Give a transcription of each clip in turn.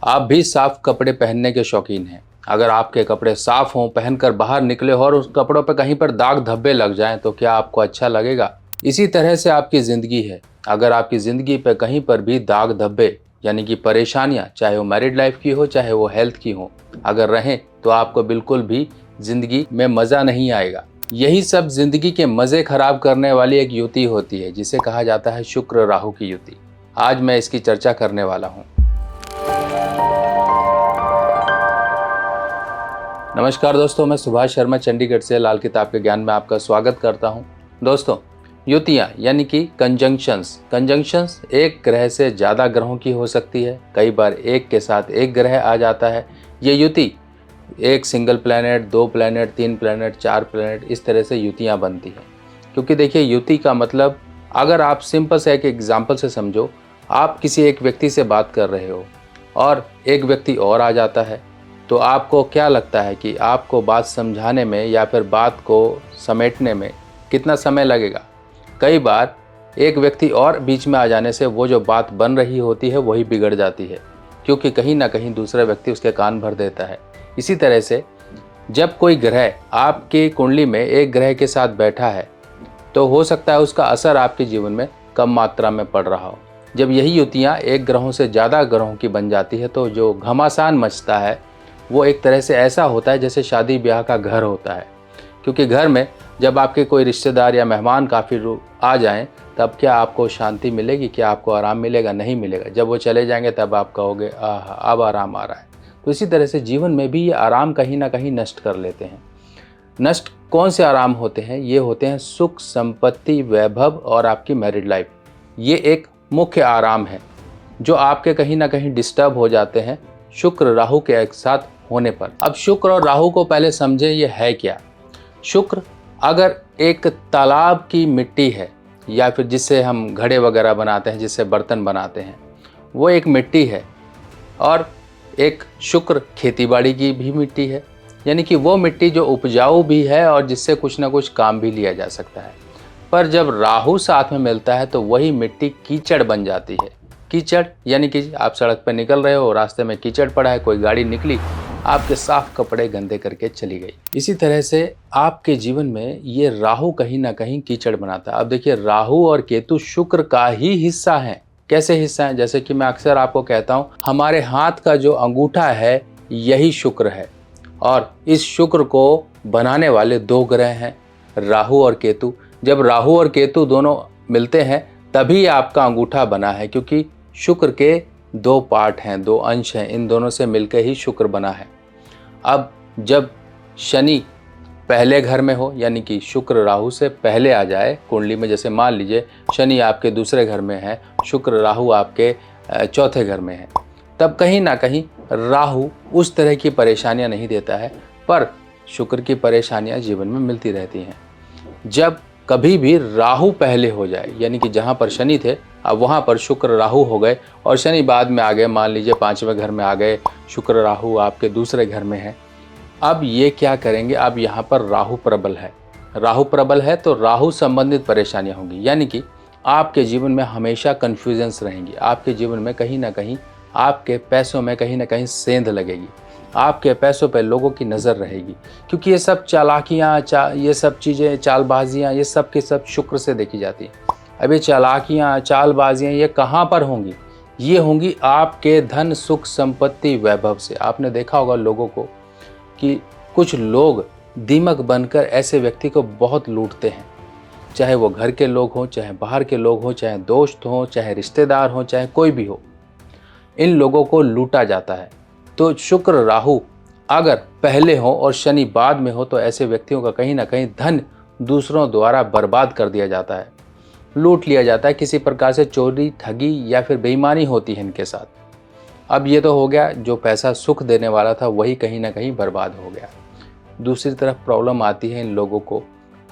आप भी साफ कपड़े पहनने के शौकीन हैं। अगर आपके कपड़े साफ हों, पहनकर बाहर निकले हो और उस कपड़ों पर कहीं पर दाग धब्बे लग जाएं तो क्या आपको अच्छा लगेगा? इसी तरह से आपकी ज़िंदगी है। अगर आपकी ज़िंदगी पे कहीं पर भी दाग धब्बे यानी कि परेशानियां, चाहे वो मैरिड लाइफ की हो चाहे वो हेल्थ की हो, अगर रहें तो आपको बिल्कुल भी ज़िंदगी में मज़ा नहीं आएगा। यही सब ज़िंदगी के मज़े खराब करने वाली एक युति होती है जिसे कहा जाता है शुक्र राहु की युति। आज मैं इसकी चर्चा करने वाला हूँ। नमस्कार दोस्तों, मैं सुभाष शर्मा चंडीगढ़ से लाल किताब के ज्ञान में आपका स्वागत करता हूं। दोस्तों, युतियां यानी कि कंजंक्शंस एक ग्रह से ज़्यादा ग्रहों की हो सकती है। कई बार एक के साथ एक ग्रह आ जाता है। ये युति एक single planet, 2 planet, 3 planet, 4 planet, इस तरह से युतियां बनती हैं। क्योंकि देखिए, युति का मतलब अगर आप सिंपल से एक एग्जाम्पल से समझो, आप किसी एक व्यक्ति से बात कर रहे हो और एक व्यक्ति और आ जाता है, तो आपको क्या लगता है कि आपको बात समझाने में या फिर बात को समेटने में कितना समय लगेगा? कई बार एक व्यक्ति और बीच में आ जाने से वो जो बात बन रही होती है वही बिगड़ जाती है, क्योंकि कहीं ना कहीं दूसरा व्यक्ति उसके कान भर देता है। इसी तरह से जब कोई ग्रह आपकी कुंडली में एक ग्रह के साथ बैठा है तो हो सकता है उसका असर आपके जीवन में कम मात्रा में पड़ रहा हो। जब यही युतियाँ एक ग्रहों से ज़्यादा ग्रहों की बन जाती है तो जो घमासान मचता है वो एक तरह से ऐसा होता है जैसे शादी ब्याह का घर होता है। क्योंकि घर में जब आपके कोई रिश्तेदार या मेहमान काफ़ी आ जाएं, तब क्या आपको शांति मिलेगी? क्या आपको आराम मिलेगा? नहीं मिलेगा। जब वो चले जाएंगे तब आप कहोगे आह, अब आराम आ रहा है। तो इसी तरह से जीवन में भी ये आराम कहीं ना कहीं नष्ट कर लेते हैं। नष्ट कौन से आराम होते हैं? ये होते हैं सुख, संपत्ति, वैभव और आपकी मैरिड लाइफ। ये एक मुख्य आराम है जो आपके कहीं ना कहीं डिस्टर्ब हो जाते हैं शुक्र राहु के एक साथ होने पर। अब शुक्र और राहु को पहले समझे, ये है क्या? शुक्र अगर एक तालाब की मिट्टी है या फिर जिससे हम घड़े वगैरह बनाते हैं, जिससे बर्तन बनाते हैं, वो एक मिट्टी है। और एक शुक्र खेतीबाड़ी की भी मिट्टी है, यानी कि वो मिट्टी जो उपजाऊ भी है और जिससे कुछ ना कुछ काम भी लिया जा सकता है। पर जब राहु साथ में मिलता है तो वही मिट्टी कीचड़ बन जाती है। कीचड़ यानी कि आप सड़क पर निकल रहे हो, रास्ते में कीचड़ पड़ा है, कोई गाड़ी निकली, आपके साफ कपड़े गंदे करके चली गई। इसी तरह से आपके जीवन में ये राहु कहीं ना कहीं कीचड़ बनाता है। अब देखिए, राहु और केतु शुक्र का ही हिस्सा है। कैसे हिस्सा है? जैसे कि मैं अक्सर आपको कहता हूँ, हमारे हाथ का जो अंगूठा है यही शुक्र है। और इस शुक्र को बनाने वाले 2 ग्रह हैं, राहु और केतु। जब राहु और केतु दोनों मिलते हैं तभी आपका अंगूठा बना है, क्योंकि शुक्र के 2 पार्ट हैं, 2 अंश हैं, इन दोनों से मिलकर ही शुक्र बना है। अब जब शनि पहले घर में हो, यानी कि शुक्र राहु से पहले आ जाए कुंडली में, जैसे मान लीजिए शनि आपके दूसरे घर में है, शुक्र राहु आपके चौथे घर में है, तब कहीं ना कहीं राहु उस तरह की परेशानियां नहीं देता है, पर शुक्र की परेशानियां जीवन में मिलती रहती हैं। जब कभी भी राहु पहले हो जाए, यानी कि जहाँ पर शनि थे अब वहाँ पर शुक्र राहु हो गए और शनि बाद में आ गए, मान लीजिए 5वें घर में आ गए, शुक्र राहु आपके दूसरे घर में है। अब ये क्या करेंगे? अब यहाँ पर राहु प्रबल है। राहु प्रबल है तो राहु संबंधित परेशानियाँ होंगी, यानी कि आपके जीवन में हमेशा कन्फ्यूजन्स रहेंगी। आपके जीवन में कहीं ना कहीं आपके पैसों में कहीं ना कहीं सेंध लगेगी। आपके पैसों पर लोगों की नज़र रहेगी, क्योंकि ये सब चालाकियाँ, ये सब चीज़ें, चालबाजियाँ, ये सब के सब शुक्र से देखी जाती हैं। अब ये चालाकियाँ, चालबाजियाँ ये कहाँ पर होंगी? ये होंगी आपके धन, सुख, संपत्ति, वैभव से। आपने देखा होगा लोगों को कि कुछ लोग दीमक बनकर ऐसे व्यक्ति को बहुत लूटते हैं, चाहे वो घर के लोग हों, चाहे बाहर के लोग हों, चाहे दोस्त हों, चाहे रिश्तेदार हों, चाहे कोई भी हो, इन लोगों को लूटा जाता है। तो शुक्र राहु अगर पहले हो और शनि बाद में हो तो ऐसे व्यक्तियों का कहीं ना कहीं धन दूसरों द्वारा बर्बाद कर दिया जाता है, लूट लिया जाता है। किसी प्रकार से चोरी, ठगी या फिर बेईमानी होती है इनके साथ। अब ये तो हो गया, जो पैसा सुख देने वाला था वही कहीं ना कहीं बर्बाद हो गया। दूसरी तरफ प्रॉब्लम आती है इन लोगों को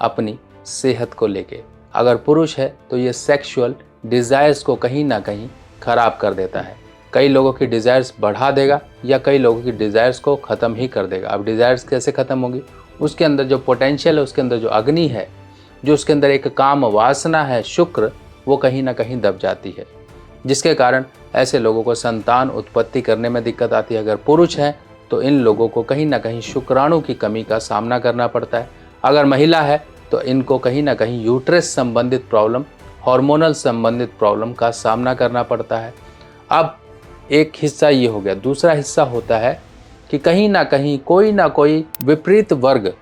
अपनी सेहत को लेके। अगर पुरुष है तो ये सेक्सुअल डिज़ायर्स को कहीं ना कहीं ख़राब कर देता है। कई लोगों की डिज़ायर्स बढ़ा देगा या कई लोगों की डिज़ायर्स को ख़त्म ही कर देगा। अब डिज़ायर्स कैसे ख़त्म होगी? उसके अंदर जो पोटेंशियल है, उसके अंदर जो अग्नि है, जो उसके अंदर एक काम वासना है शुक्र, वो कहीं ना कहीं दब जाती है, जिसके कारण ऐसे लोगों को संतान उत्पत्ति करने में दिक्कत आती है। अगर पुरुष हैं तो इन लोगों को कहीं ना कहीं शुक्राणु की कमी का सामना करना पड़ता है। अगर महिला है तो इनको कहीं ना कहीं यूट्रस संबंधित प्रॉब्लम, हार्मोनल संबंधित प्रॉब्लम का सामना करना पड़ता है। अब एक हिस्सा ये हो गया। दूसरा हिस्सा होता है कि कहीं ना कहीं कोई ना कोई विपरीत वर्ग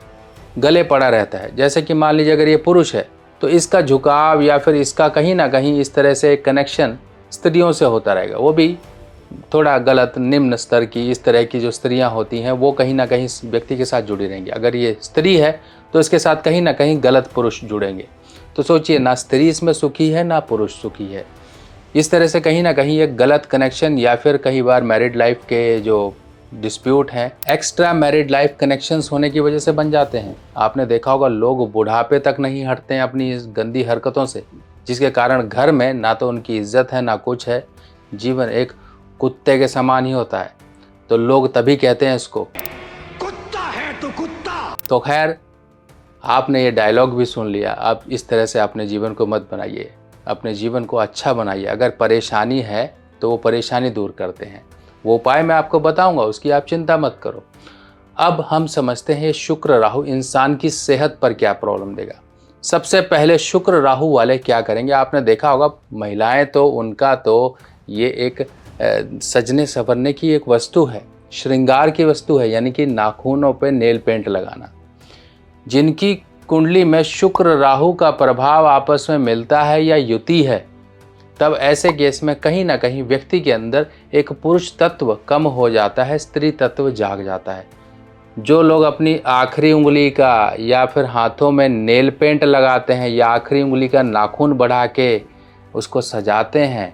गले पड़ा रहता है। जैसे कि मान लीजिए अगर ये पुरुष है तो इसका झुकाव या फिर इसका कहीं ना कहीं इस तरह से कनेक्शन स्त्रियों से होता रहेगा। वो भी थोड़ा गलत, निम्न स्तर की, इस तरह की जो स्त्रियां होती हैं वो कहीं ना कहीं इस व्यक्ति के साथ जुड़ी रहेंगी। अगर ये स्त्री है तो इसके साथ कहीं ना कहीं गलत पुरुष जुड़ेंगे। तो सोचिए, ना स्त्री इसमें सुखी है ना पुरुष सुखी है। इस तरह से कहीं ना कहीं एक गलत कनेक्शन, या फिर कई बार मैरिड लाइफ के जो डिस्प्यूट हैं, एक्स्ट्रा मैरिड लाइफ कनेक्शंस होने की वजह से बन जाते हैं। आपने देखा होगा लोग बुढ़ापे तक नहीं हटते हैं अपनी इस गंदी हरकतों से, जिसके कारण घर में ना तो उनकी इज्जत है ना कुछ है। जीवन एक कुत्ते के समान ही होता है। तो लोग तभी कहते हैं इसको कुत्ता है तो कुत्ता। तो खैर, आपने ये डायलॉग भी सुन लिया। अब इस तरह से अपने जीवन को मत बनाइए, अपने जीवन को अच्छा बनाइए। अगर परेशानी है तो वो परेशानी दूर करते हैं। वो उपाय मैं आपको बताऊंगा, उसकी आप चिंता मत करो। अब हम समझते हैं शुक्र राहु इंसान की सेहत पर क्या प्रॉब्लम देगा। सबसे पहले शुक्र राहु वाले क्या करेंगे, आपने देखा होगा महिलाएं तो उनका तो ये एक सजने संवरने की एक वस्तु है, श्रृंगार की वस्तु है, यानी कि नाखूनों पे नेल पेंट लगाना। जिनकी कुंडली में शुक्र राहु का प्रभाव आपस में मिलता है या युति है, तब ऐसे केस में कहीं ना कहीं व्यक्ति के अंदर एक पुरुष तत्व कम हो जाता है, स्त्री तत्व जाग जाता है। जो लोग अपनी आखिरी उंगली का या फिर हाथों में नेल पेंट लगाते हैं या आखिरी उंगली का नाखून बढ़ा के उसको सजाते हैं,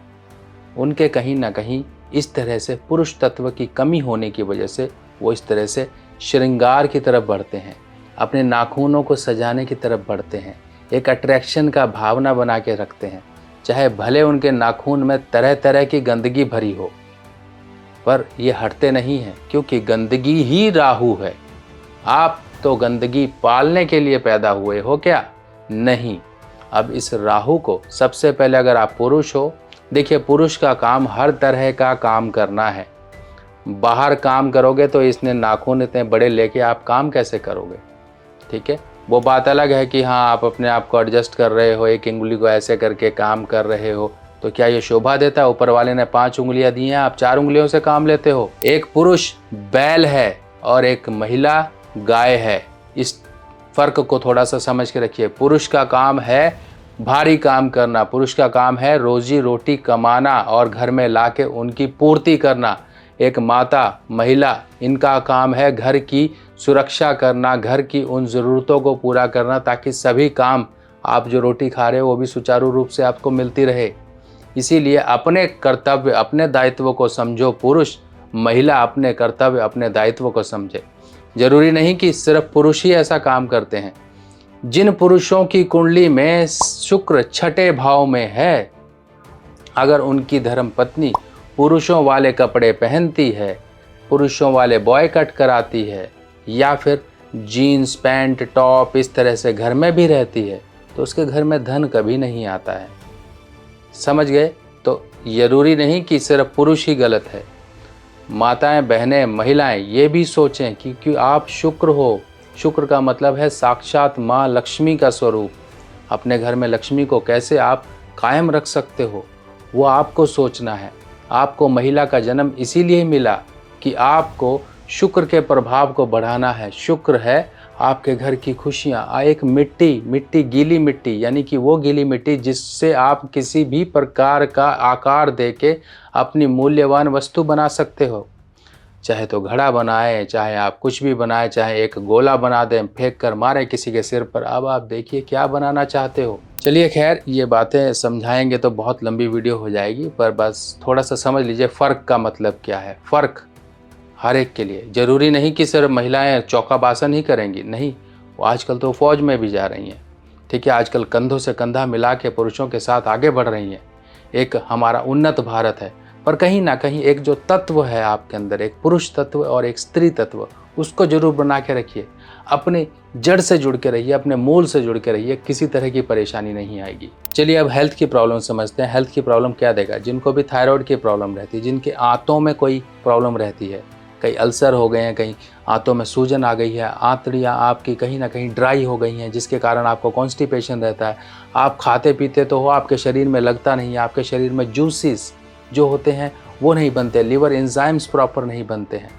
उनके कहीं ना कहीं इस तरह से पुरुष तत्व की कमी होने की वजह से वो इस तरह से श्रृंगार की तरफ बढ़ते हैं, अपने नाखूनों को सजाने की तरफ बढ़ते हैं, एक अट्रैक्शन का भावना बना के रखते हैं। चाहे भले उनके नाखून में तरह तरह की गंदगी भरी हो, पर ये हटते नहीं हैं, क्योंकि गंदगी ही राहु है। आप तो गंदगी पालने के लिए पैदा हुए हो क्या? नहीं। अब इस राहु को सबसे पहले, अगर आप पुरुष हो, देखिए पुरुष का काम हर तरह का काम करना है। बाहर काम करोगे तो इसने नाखून इतने बड़े लेके आप काम कैसे करोगे? ठीक है, वो बात अलग है कि हाँ आप अपने आप को एडजस्ट कर रहे हो, एक उंगली को ऐसे करके काम कर रहे हो, तो क्या ये शोभा देता है? ऊपर वाले ने 5 उंगलियां दी हैं, आप 4 उंगलियों से काम लेते हो। एक पुरुष बैल है और एक महिला गाय है। इस फर्क को थोड़ा सा समझ के रखिए। पुरुष का काम है भारी काम करना, पुरुष का काम है रोजी रोटी कमाना और घर में लाके उनकी पूर्ति करना। एक माता, महिला, इनका काम है घर की सुरक्षा करना, घर की उन ज़रूरतों को पूरा करना, ताकि सभी काम, आप जो रोटी खा रहे हो वो भी सुचारू रूप से आपको मिलती रहे। इसीलिए अपने कर्तव्य, अपने दायित्व को समझो पुरुष, महिला अपने कर्तव्य, अपने दायित्व को समझे। जरूरी नहीं कि सिर्फ पुरुष ही ऐसा काम करते हैं। जिन पुरुषों की कुंडली में शुक्र छठे भाव में है, अगर उनकी धर्मपत्नी पुरुषों वाले कपड़े पहनती है, पुरुषों वाले बॉय कट कराती है, या फिर जीन्स पैंट टॉप इस तरह से घर में भी रहती है, तो उसके घर में धन कभी नहीं आता है। समझ गए? तो जरूरी नहीं कि सिर्फ पुरुष ही गलत है। माताएं, बहनें, महिलाएं ये भी सोचें कि आप शुक्र हो। शुक्र का मतलब है साक्षात माँ लक्ष्मी का स्वरूप। अपने घर में लक्ष्मी को कैसे आप कायम रख सकते हो, वो आपको सोचना है। आपको महिला का जन्म इसीलिए मिला कि आपको शुक्र के प्रभाव को बढ़ाना है। शुक्र है आपके घर की खुशियाँ। एक मिट्टी गीली मिट्टी, यानी कि वो गीली मिट्टी जिससे आप किसी भी प्रकार का आकार देके अपनी मूल्यवान वस्तु बना सकते हो। चाहे तो घड़ा बनाए, चाहे आप कुछ भी बनाए, चाहे एक गोला बना दें, फेंक कर मारें किसी के सिर पर। अब आप देखिए क्या बनाना चाहते हो। चलिए खैर, ये बातें समझाएंगे तो बहुत लंबी वीडियो हो जाएगी, पर बस थोड़ा सा समझ लीजिए फ़र्क का मतलब क्या है। फ़र्क हर एक के लिए, ज़रूरी नहीं कि सिर्फ महिलाएं चौका बासन ही करेंगी, नहीं। वो आजकल तो फ़ौज में भी जा रही हैं, ठीक है। आजकल कंधों से कंधा मिला के पुरुषों के साथ आगे बढ़ रही हैं। एक हमारा उन्नत भारत है, पर कहीं ना कहीं एक जो तत्व है आपके अंदर, एक पुरुष तत्व और एक स्त्री तत्व, उसको जरूर बना के रखिए। अपने जड़ से जुड़ के रहिए, अपने मूल से जुड़ के रहिए, किसी तरह की परेशानी नहीं आएगी। चलिए अब हेल्थ की प्रॉब्लम समझते हैं। हेल्थ की प्रॉब्लम क्या देगा? जिनको भी थायराइड की प्रॉब्लम रहती है, जिनके आंतों में कोई प्रॉब्लम रहती है, कहीं अल्सर हो गए हैं, कहीं आंतों में सूजन आ गई है, आंतड़ियाँ आपकी कहीं ना कहीं ड्राई हो गई हैं, जिसके कारण आपको कॉन्स्टिपेशन रहता है, आप खाते पीते तो हो, आपके शरीर में लगता नहीं है, आपके शरीर में जूसेस जो होते हैं वो नहीं बनते, लिवर एंजाइम्स प्रॉपर नहीं बनते हैं,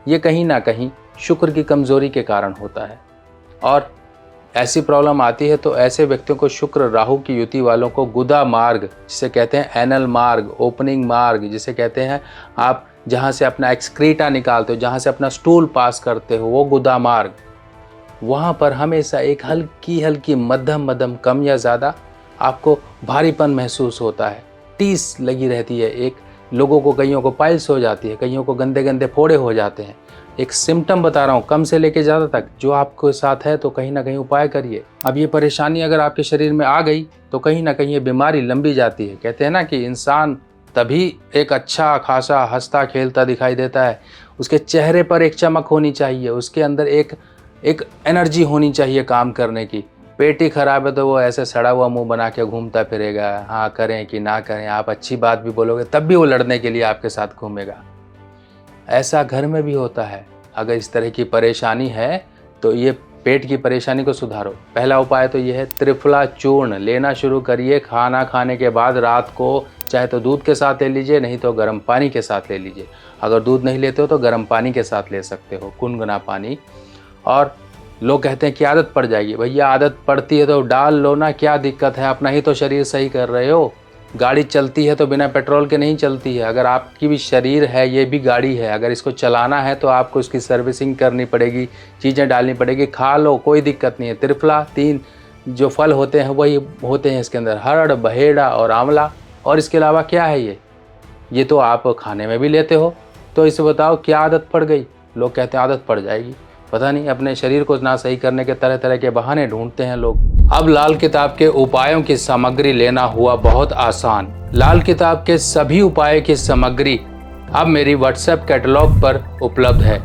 ये कहीं ना कहीं शुक्र की कमज़ोरी के कारण होता है। और ऐसी प्रॉब्लम आती है तो ऐसे व्यक्तियों को शुक्र राहु की युति वालों को गुदा मार्ग, जिसे कहते हैं एनल मार्ग, ओपनिंग मार्ग जिसे कहते हैं, आप जहाँ से अपना एक्सक्रीटा निकालते हो, जहाँ से अपना स्टूल पास करते हो, वो गुदा मार्ग, वहाँ पर हमेशा एक हल्की हल्की मध्यम मध्यम कम या ज़्यादा आपको भारीपन महसूस होता है, टीस लगी रहती है। एक लोगों को, कईयों को पाइल्स हो जाती है, कईयों को गंदे गंदे फोड़े हो जाते हैं। एक सिम्टम बता रहा हूँ, कम से लेके ज़्यादा तक जो आपके साथ है, तो कहीं ना कहीं उपाय करिए। अब ये परेशानी अगर आपके शरीर में आ गई तो कहीं ना कहीं ये बीमारी लंबी जाती है। कहते हैं ना कि इंसान तभी एक अच्छा खासा हंसता खेलता दिखाई देता है, उसके चेहरे पर एक चमक होनी चाहिए, उसके अंदर एक एनर्जी होनी चाहिए काम करने की। पेट ही खराब है तो वो ऐसे सड़ा हुआ मुंह बना के घूमता फिरेगा, हाँ करें कि ना करें, आप अच्छी बात भी बोलोगे तब भी वो लड़ने के लिए आपके साथ घूमेगा। ऐसा घर में भी होता है। अगर इस तरह की परेशानी है तो ये पेट की परेशानी को सुधारो। पहला उपाय तो ये है, त्रिफला चूर्ण लेना शुरू करिए। खाना खाने के बाद रात को चाहे तो दूध के साथ ले लीजिए, नहीं तो गर्म पानी के साथ ले लीजिए। अगर दूध नहीं लेते हो तो गर्म पानी के साथ ले सकते हो, गुनगुना पानी। और लोग कहते हैं कि आदत पड़ जाएगी, भैया आदत पड़ती है तो डाल लो ना, क्या दिक्कत है, अपना ही तो शरीर सही कर रहे हो। गाड़ी चलती है तो बिना पेट्रोल के नहीं चलती है। अगर आपकी भी शरीर है, ये भी गाड़ी है, अगर इसको चलाना है तो आपको इसकी सर्विसिंग करनी पड़ेगी, चीज़ें डालनी पड़ेगी। खा लो, कोई दिक्कत नहीं है। त्रिफला 3 जो फल होते हैं वही होते हैं इसके अंदर, हरड़, बहेड़ा और आंवला। और इसके अलावा क्या है ये तो आप खाने में भी लेते हो। तो इसे बताओ क्या आदत पड़ गई? लोग कहते हैं आदत पड़ जाएगी, पता नहीं, अपने शरीर को ना सही करने के तरह तरह के बहाने ढूंढते हैं लोग। अब लाल किताब के उपायों की सामग्री लेना हुआ बहुत आसान। लाल किताब के सभी उपाय की सामग्री अब मेरी व्हाट्सएप कैटलॉग पर उपलब्ध है।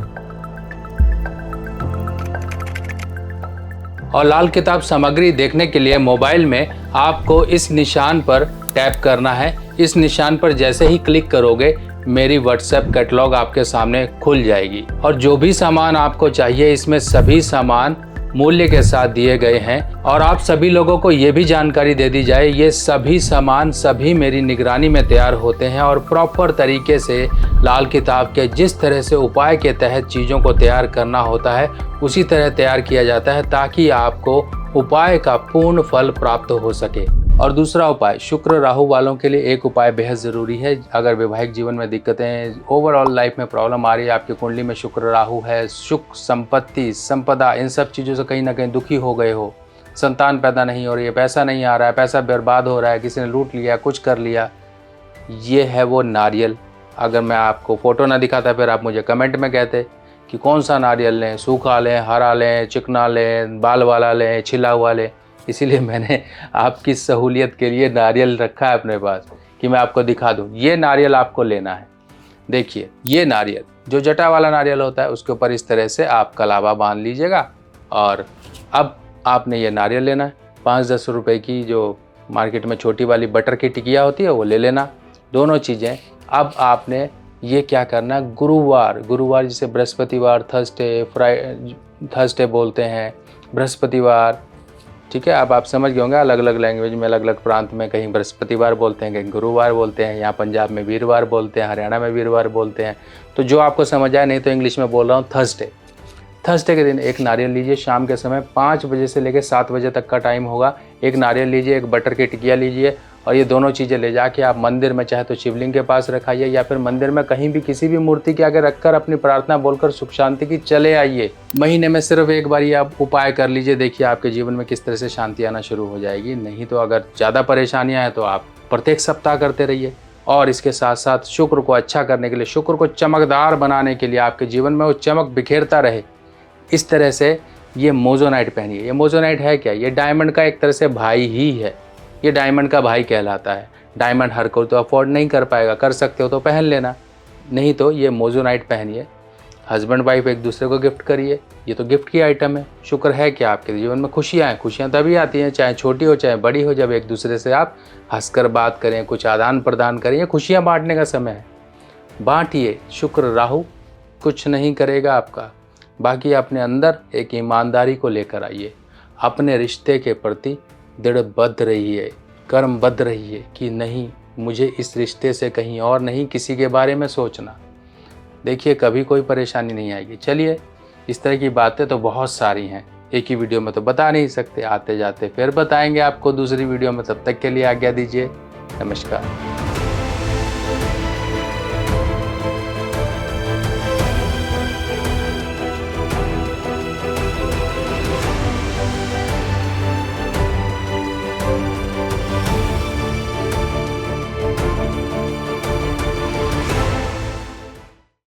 और लाल किताब सामग्री देखने के लिए मोबाइल में आपको इस निशान पर टैप करना है। इस निशान पर जैसे ही क्लिक करोगे मेरी व्हाट्सएप कैटलॉग आपके सामने खुल जाएगी। और जो भी सामान आपको चाहिए, इसमें सभी सामान मूल्य के साथ दिए गए हैं। और आप सभी लोगों को ये भी जानकारी दे दी जाए, ये सभी सामान सभी मेरी निगरानी में तैयार होते हैं और प्रॉपर तरीके से लाल किताब के जिस तरह से उपाय के तहत चीज़ों को तैयार करना होता है उसी तरह तैयार किया जाता है, ताकि आपको उपाय का पूर्ण फल प्राप्त हो सके। और दूसरा उपाय, शुक्र राहु वालों के लिए एक उपाय बेहद ज़रूरी है। अगर वैवाहिक जीवन में दिक्कतें, ओवरऑल लाइफ में प्रॉब्लम आ रही है, आपकी कुंडली में शुक्र राहु है, सुख, संपत्ति, संपदा, इन सब चीज़ों से कहीं ना कहीं दुखी हो गए हो, संतान पैदा नहीं हो रही है, पैसा नहीं आ रहा है, पैसा बर्बाद हो रहा है, किसी ने लूट लिया, कुछ कर लिया, ये है वो नारियल। अगर मैं आपको फ़ोटो ना दिखाता फिर आप मुझे कमेंट में कहते कि कौन सा नारियल लें, सूखा लें, हरा लें, चिकना लें, बाल वाला लें, छिला हुआ लें। इसीलिए मैंने आपकी सहूलियत के लिए नारियल रखा है अपने पास कि मैं आपको दिखा दूं। ये नारियल आपको लेना है। देखिए, ये नारियल जो जटा वाला नारियल होता है उसके ऊपर इस तरह से आप कलावा बांध लीजिएगा। और अब आपने ये नारियल लेना है। 5-10 रुपए की जो मार्केट में छोटी वाली बटर की टिकिया होती है वो ले लेना, दोनों चीज़ें। अब आपने ये क्या करना, गुरुवार जिसे बृहस्पतिवार, थर्सडे बोलते हैं, बृहस्पतिवार, ठीक है। अब आप समझ गए होंगे, अलग अलग लैंग्वेज में, अलग अलग प्रांत में कहीं बृहस्पतिवार बोलते हैं, कहीं गुरुवार बोलते हैं, यहाँ पंजाब में वीरवार बोलते हैं, हरियाणा में वीरवार बोलते हैं। तो जो आपको समझ आए, नहीं तो इंग्लिश में बोल रहा हूँ, थर्सडे के दिन एक नारियल लीजिए। शाम के समय 5 बजे से लेकर 7 बजे तक का टाइम होगा। एक नारियल लीजिए, एक बटर की टिकिया लीजिए और ये दोनों चीज़ें ले जाके आप मंदिर में, चाहे तो शिवलिंग के पास रखाइए या फिर मंदिर में कहीं भी किसी भी मूर्ति के आगे रखकर अपनी प्रार्थना बोलकर सुख शांति की चले आइए। महीने में सिर्फ एक बार ये आप उपाय कर लीजिए, देखिए आपके जीवन में किस तरह से शांति आना शुरू हो जाएगी। नहीं तो अगर ज़्यादा परेशानियाँ हैं तो आप प्रत्येक सप्ताह करते रहिए। और इसके साथ साथ शुक्र को अच्छा करने के लिए, शुक्र को चमकदार बनाने के लिए, आपके जीवन में वो चमक बिखेरता रहे, इस तरह से ये मोजोनाइट पहनिए। ये मोजोनाइट है क्या? ये डायमंड का एक तरह से भाई ही है। ये डायमंड का भाई कहलाता है। डायमंड हर कोई तो अफोर्ड नहीं कर पाएगा, कर सकते हो तो पहन लेना, नहीं तो ये मोजोनाइट पहनिए। हस्बैंड वाइफ एक दूसरे को गिफ्ट करिए, ये तो गिफ्ट की आइटम है। शुक्र है कि आपके जीवन में खुशियाँ हैं। खुशियाँ तभी आती हैं, चाहे छोटी हो चाहे बड़ी हो, जब एक दूसरे से आप हंसकर बात करें, कुछ आदान प्रदान करें। ये खुशियाँ बांटने का समय है, बांटिए। शुक्र राहु कुछ नहीं करेगा आपका। बाकी अपने अंदर एक ईमानदारी को लेकर आइए, अपने रिश्ते के प्रति दृढ़बद्ध रहिए, कर्मबद्ध रहिए कि नहीं, मुझे इस रिश्ते से कहीं और नहीं किसी के बारे में सोचना। देखिए कभी कोई परेशानी नहीं आएगी। चलिए, इस तरह की बातें तो बहुत सारी हैं, एक ही वीडियो में तो बता नहीं सकते, आते जाते फिर बताएंगे आपको दूसरी वीडियो में। तब तक के लिए आज्ञा दीजिए, नमस्कार।